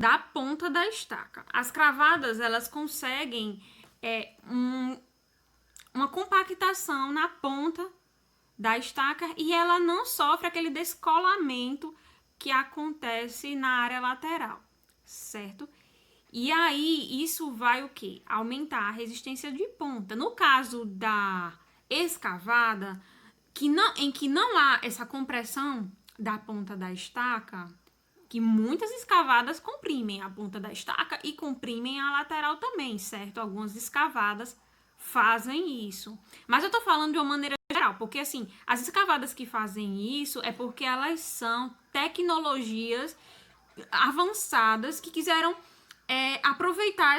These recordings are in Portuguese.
da ponta da estaca. As cravadas, elas conseguem uma compactação na ponta da estaca e ela não sofre aquele descolamento que acontece na área lateral, certo? E aí, isso vai o quê? Aumentar a resistência de ponta. No caso da escavada, em que não há essa compressão da ponta da estaca, que muitas escavadas comprimem a ponta da estaca e comprimem a lateral também, certo? Algumas escavadas fazem isso. Mas eu tô falando de uma maneira geral, porque assim, as escavadas que fazem isso é porque elas são tecnologias avançadas que quiseram aproveitar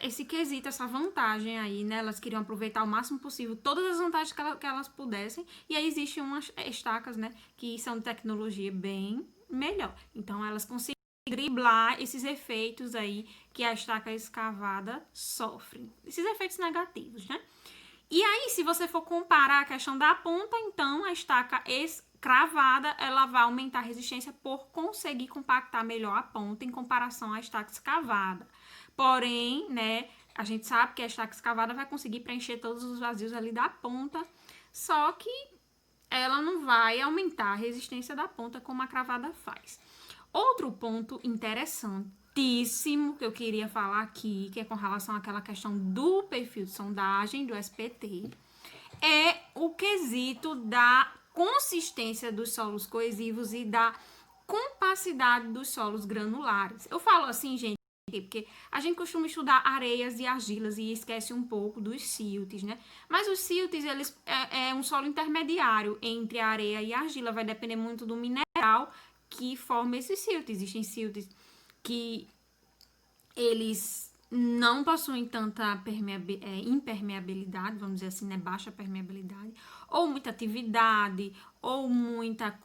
esse quesito, essa vantagem aí, né? Elas queriam aproveitar o máximo possível todas as vantagens que elas pudessem. E aí existem umas estacas, né? Que são de tecnologia bem melhor. Então elas conseguem driblar esses efeitos aí que a estaca escavada sofre. Esses efeitos negativos, né? E aí, se você for comparar a questão da ponta, então a estaca cravada, ela vai aumentar a resistência por conseguir compactar melhor a ponta em comparação à estaca escavada. Porém, né, a gente sabe que a estaca escavada vai conseguir preencher todos os vazios ali da ponta, só que ela não vai aumentar a resistência da ponta como a cravada faz. Outro ponto interessantíssimo que eu queria falar aqui, que é com relação àquela questão do perfil de sondagem do SPT, é o quesito da consistência dos solos coesivos e da compacidade dos solos granulares. Eu falo assim, gente, porque a gente costuma estudar areias e argilas e esquece um pouco dos siltes, né? Mas os siltes, eles é um solo intermediário entre a areia e a argila, vai depender muito do mineral que forma esses siltes. Existem siltes que eles não possuem tanta impermeabilidade, vamos dizer assim, né? Baixa permeabilidade, ou muita atividade, ou muita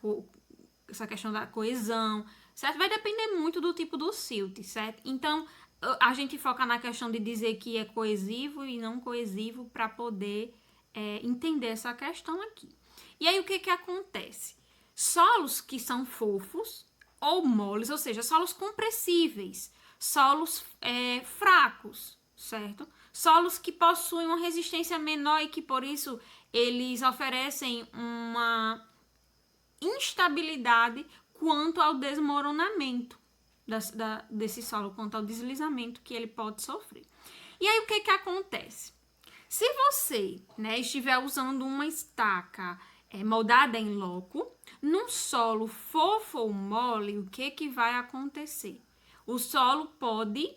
essa questão da coesão, certo? Vai depender muito do tipo do silt, certo? Então, a gente foca na questão de dizer que é coesivo e não coesivo para poder entender essa questão aqui. E aí, o que acontece? Solos que são fofos ou moles, ou seja, solos compressíveis, solos fracos, certo? Solos que possuem uma resistência menor e que, por isso, eles oferecem uma instabilidade quanto ao desmoronamento desse solo, quanto ao deslizamento que ele pode sofrer. E aí, o que acontece? Se você, né, estiver usando uma estaca moldada em loco, num solo fofo ou mole, o que vai acontecer? O solo pode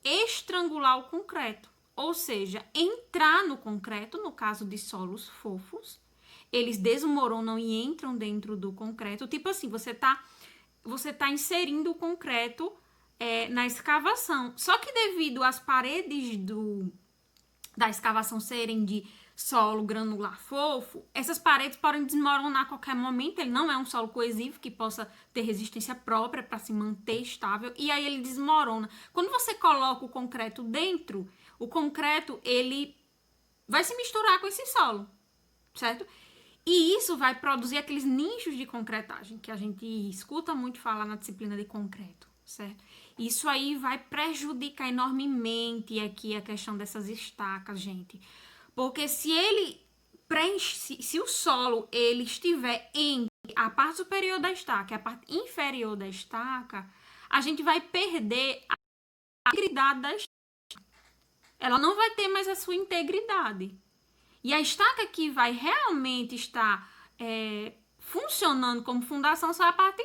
estrangular o concreto, ou seja, entrar no concreto, no caso de solos fofos, eles desmoronam e entram dentro do concreto. Tipo assim, você tá inserindo o concreto na escavação. Só que devido às paredes da escavação serem de solo granular fofo, essas paredes podem desmoronar a qualquer momento. Ele não é um solo coesivo que possa ter resistência própria para se manter estável, e aí ele desmorona. Quando você coloca o concreto dentro, o concreto ele vai se misturar com esse solo, certo? E isso vai produzir aqueles nichos de concretagem que a gente escuta muito falar na disciplina de concreto, certo? Isso aí vai prejudicar enormemente aqui a questão dessas estacas, gente. Porque se ele preenche, se o solo ele estiver entre a parte superior da estaca e a parte inferior da estaca, a gente vai perder a integridade da estaca. Ela não vai ter mais a sua integridade. E a estaca que vai realmente estar funcionando como fundação só a parte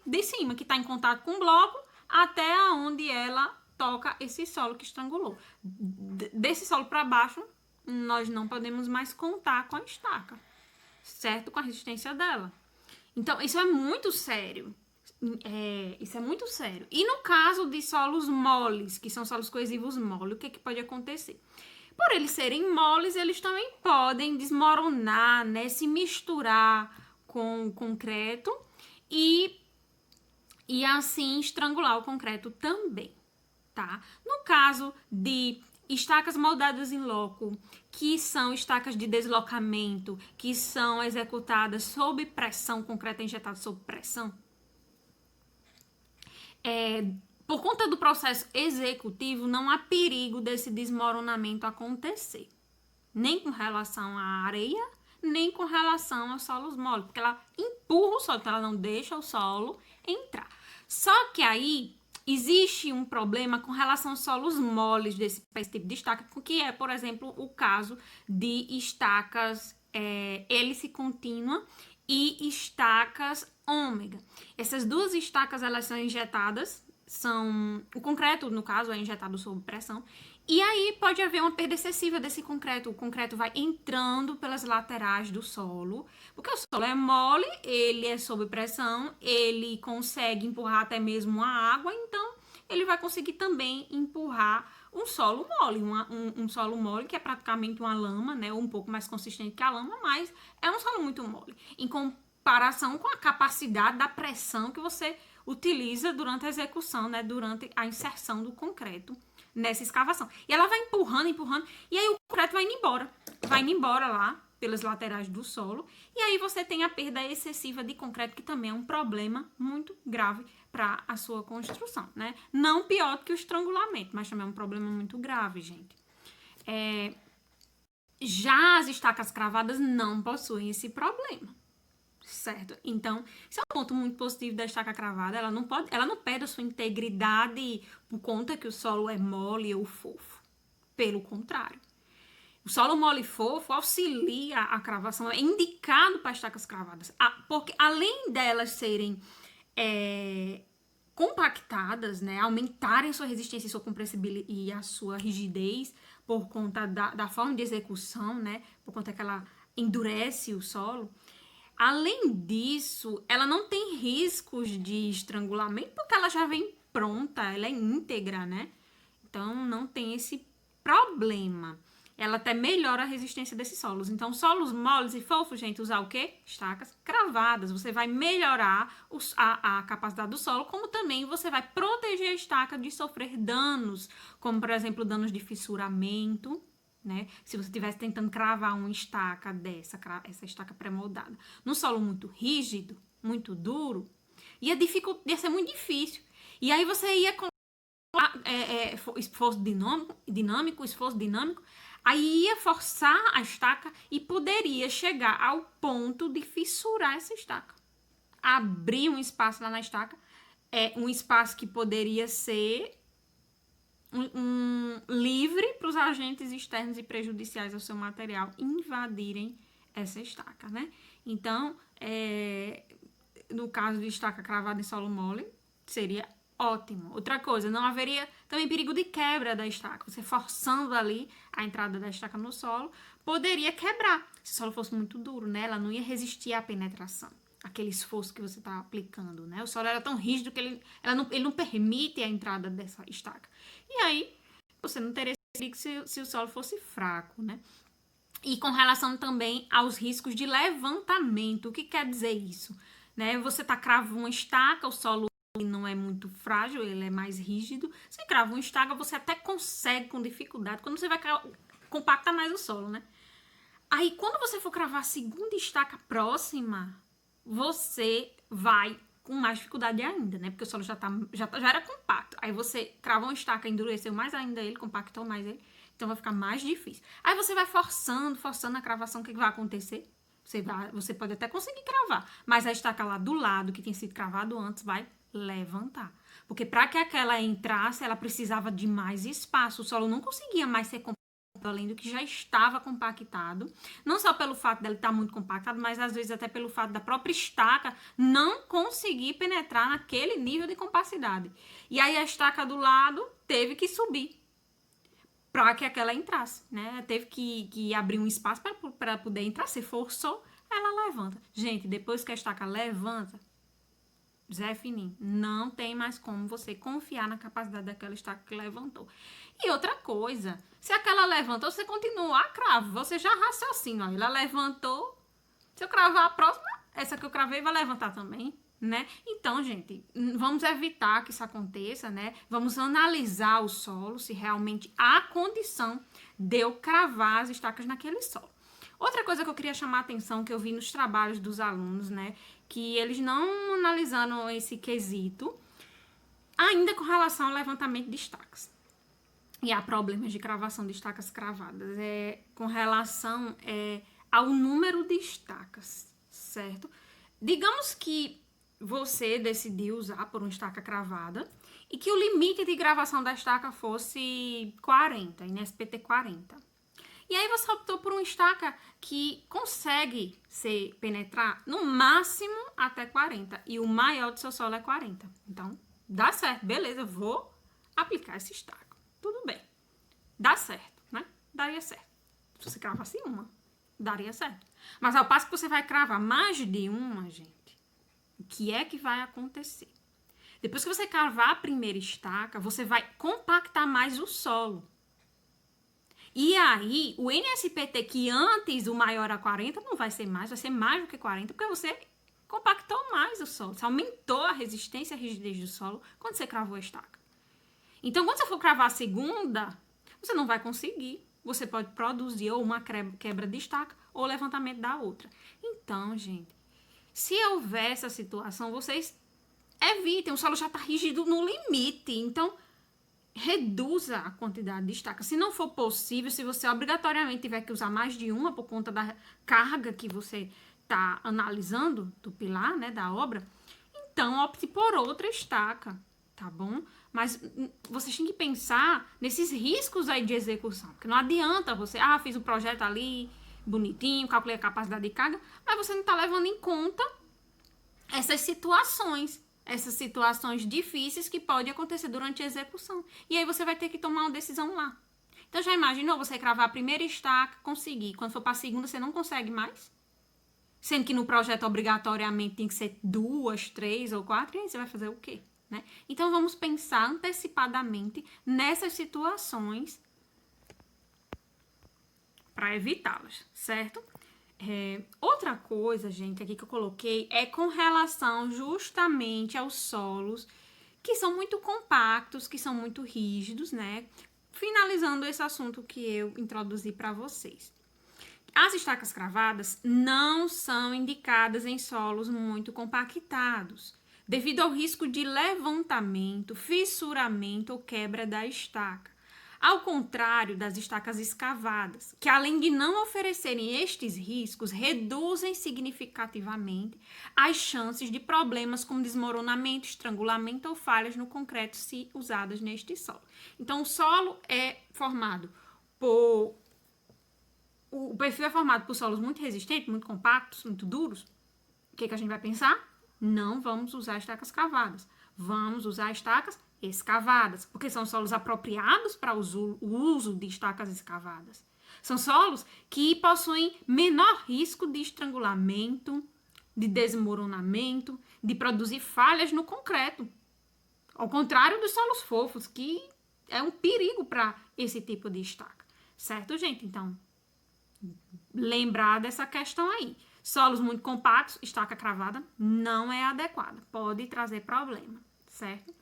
de cima, que está em contato com o bloco, até onde ela toca esse solo que estrangulou. Desse solo para baixo, nós não podemos mais contar com a estaca, certo? Com a resistência dela. Então, isso é muito sério. Isso é muito sério. E no caso de solos moles, que são solos coesivos moles, o que pode acontecer? Por eles serem moles, eles também podem desmoronar, né, se misturar com o concreto e assim estrangular o concreto também, tá? No caso de estacas moldadas em loco, que são estacas de deslocamento, que são executadas sob pressão, concreto injetado sob pressão, por conta do processo executivo, não há perigo desse desmoronamento acontecer. Nem com relação à areia, nem com relação aos solos moles, porque ela empurra o solo, então ela não deixa o solo entrar. Só que aí existe um problema com relação aos solos moles desse tipo de estaca, que é, por exemplo, o caso de estacas hélice contínua e estacas ômega. Essas duas estacas, elas são injetadas, o concreto, no caso, é injetado sob pressão, e aí pode haver uma perda excessiva desse concreto. O concreto vai entrando pelas laterais do solo, porque o solo é mole, ele é sob pressão, ele consegue empurrar até mesmo a água, então ele vai conseguir também empurrar um solo mole, um solo mole que é praticamente uma lama, né, um pouco mais consistente que a lama, mas é um solo muito mole, em comparação com a capacidade da pressão que você utiliza durante a execução, né, durante a inserção do concreto nessa escavação. E ela vai empurrando, e aí o concreto vai indo embora lá pelas laterais do solo, e aí você tem a perda excessiva de concreto, que também é um problema muito grave para a sua construção, né? Não pior do que o estrangulamento, mas também é um problema muito grave, gente. Já as estacas cravadas não possuem esse problema, certo? Então, isso é um ponto muito positivo da estaca cravada. Ela não perde a sua integridade por conta que o solo é mole ou fofo. Pelo contrário. O solo mole e fofo auxilia a cravação, é indicado para estacas cravadas. Porque além delas serem compactadas, né, aumentarem a sua resistência e sua compressibilidade e a sua rigidez por conta da forma de execução, né, por conta que ela endurece o solo. Além disso, ela não tem riscos de estrangulamento, porque ela já vem pronta, ela é íntegra, né? Então, não tem esse problema. Ela até melhora a resistência desses solos. Então, solos moles e fofos, gente, usar o quê? Estacas cravadas. Você vai melhorar a capacidade do solo, como também você vai proteger a estaca de sofrer danos, como, por exemplo, danos de fissuramento, né? Se você estivesse tentando cravar uma estaca essa estaca pré-moldada, num solo muito rígido, muito duro, ia ser muito difícil. E aí você ia esforço dinâmico, aí ia forçar a estaca e poderia chegar ao ponto de fissurar essa estaca. Abrir um espaço lá na estaca, um espaço que poderia ser livre para os agentes externos e prejudiciais ao seu material invadirem essa estaca, né? Então, no caso de estaca cravada em solo mole, seria ótimo. Outra coisa, não haveria também perigo de quebra da estaca. Você forçando ali a entrada da estaca no solo, poderia quebrar. Se o solo fosse muito duro, né? Ela não ia resistir à penetração, aquele esforço que você está aplicando, né? O solo era tão rígido que ele não permite a entrada dessa estaca. E aí, você não teria perigo se o solo fosse fraco, né? E com relação também aos riscos de levantamento. O que quer dizer isso? Né? Você tá cravando uma estaca, o solo não é muito frágil, ele é mais rígido. Você crava uma estaca, você até consegue com dificuldade. Quando você vai compactar mais o solo, né? Aí, quando você for cravar a segunda estaca próxima, você vai com mais dificuldade ainda, né? Porque o solo já era compacto. Aí você cravou uma estaca, endureceu mais ainda ele, compactou mais ele. Então vai ficar mais difícil. Aí você vai forçando a cravação. O que vai acontecer? Você pode até conseguir cravar, mas a estaca lá do lado, que tinha sido cravado antes, vai levantar. Porque para que aquela entrasse, ela precisava de mais espaço. O solo não conseguia mais ser compactado, além do que já estava compactado. Não só pelo fato dele estar muito compactado, mas às vezes até pelo fato da própria estaca não conseguir penetrar naquele nível de compacidade. E aí a estaca do lado teve que subir para que aquela entrasse, né? Teve que abrir um espaço para poder entrar. Se forçou, ela levanta. Gente, depois que a estaca levanta, Zé Fininho, não tem mais como você confiar na capacidade daquela estaca que levantou. E outra coisa, se aquela levantou, você continua a cravo, você já raciocina, ó, ela levantou, se eu cravar a próxima, essa que eu cravei vai levantar também, né? Então, gente, vamos evitar que isso aconteça, né? Vamos analisar o solo, se realmente há condição de eu cravar as estacas naquele solo. Outra coisa que eu queria chamar a atenção, que eu vi nos trabalhos dos alunos, né? Que eles não analisaram esse quesito, Ainda com relação ao levantamento de estacas. E há problemas de cravação de estacas cravadas. Com relação ao número de estacas, certo? Digamos que você decidiu usar por uma estaca cravada e que o limite de gravação da estaca fosse 40, NSPT 40. E aí você optou por uma estaca que consegue penetrar no máximo até 40. E o maior do seu solo é 40. Então, dá certo. Beleza, eu vou aplicar essa estaca. Tudo bem. Dá certo, né? Daria certo. Se você cravasse uma, daria certo. Mas ao passo que você vai cravar mais de uma, gente, o que é que vai acontecer? Depois que você cravar a primeira estaca, você vai compactar mais o solo. E aí, o NSPT, que antes o maior era 40, não vai ser mais, vai ser mais do que 40, porque você compactou mais o solo. Você aumentou a resistência e a rigidez do solo quando você cravou a estaca. Então, quando você for cravar a segunda, você não vai conseguir. Você pode produzir ou uma quebra de estaca ou levantamento da outra. Então, gente, se houver essa situação, vocês evitem. O solo já está rígido no limite. Então, reduza a quantidade de estaca. Se não for possível, se você obrigatoriamente tiver que usar mais de uma por conta da carga que você está analisando do pilar, né, da obra, então opte por outra estaca, tá bom? Mas vocês têm que pensar nesses riscos aí de execução, porque não adianta você, fiz um projeto ali, bonitinho, calculei a capacidade de carga, mas você não está levando em conta essas situações difíceis que podem acontecer durante a execução. E aí você vai ter que tomar uma decisão lá. Então já imaginou você cravar a primeira estaca, conseguir. Quando for para a segunda, você não consegue mais? Sendo que no projeto obrigatoriamente tem que ser 2, 3 ou 4, e aí você vai fazer o quê? Né? Então vamos pensar antecipadamente nessas situações para evitá-las, certo? Outra coisa, gente, aqui que eu coloquei é com relação justamente aos solos que são muito compactos, que são muito rígidos, né? Finalizando esse assunto que eu introduzi para vocês. As estacas cravadas não são indicadas em solos muito compactados, devido ao risco de levantamento, fissuramento ou quebra da estaca. Ao contrário das estacas escavadas, que além de não oferecerem estes riscos, reduzem significativamente as chances de problemas como desmoronamento, estrangulamento ou falhas no concreto se usadas neste solo. Então, o solo é formado por... O perfil é formado por solos muito resistentes, muito compactos, muito duros. O que a gente vai pensar? Não vamos usar estacas cavadas. Vamos usar estacas escavadas, porque são solos apropriados para o uso de estacas escavadas. São solos que possuem menor risco de estrangulamento, de desmoronamento, de produzir falhas no concreto. Ao contrário dos solos fofos, que é um perigo para esse tipo de estaca. Certo, gente? Então, lembrar dessa questão aí. Solos muito compactos, estaca cravada não é adequada. Pode trazer problema, certo?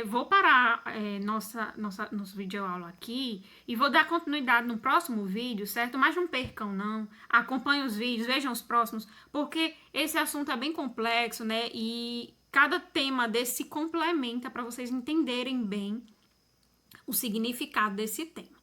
Vou parar nosso vídeo aula aqui e vou dar continuidade no próximo vídeo, certo? Mas não percam, não. Acompanhem os vídeos, vejam os próximos, porque esse assunto é bem complexo, né? E cada tema desse se complementa para vocês entenderem bem o significado desse tema.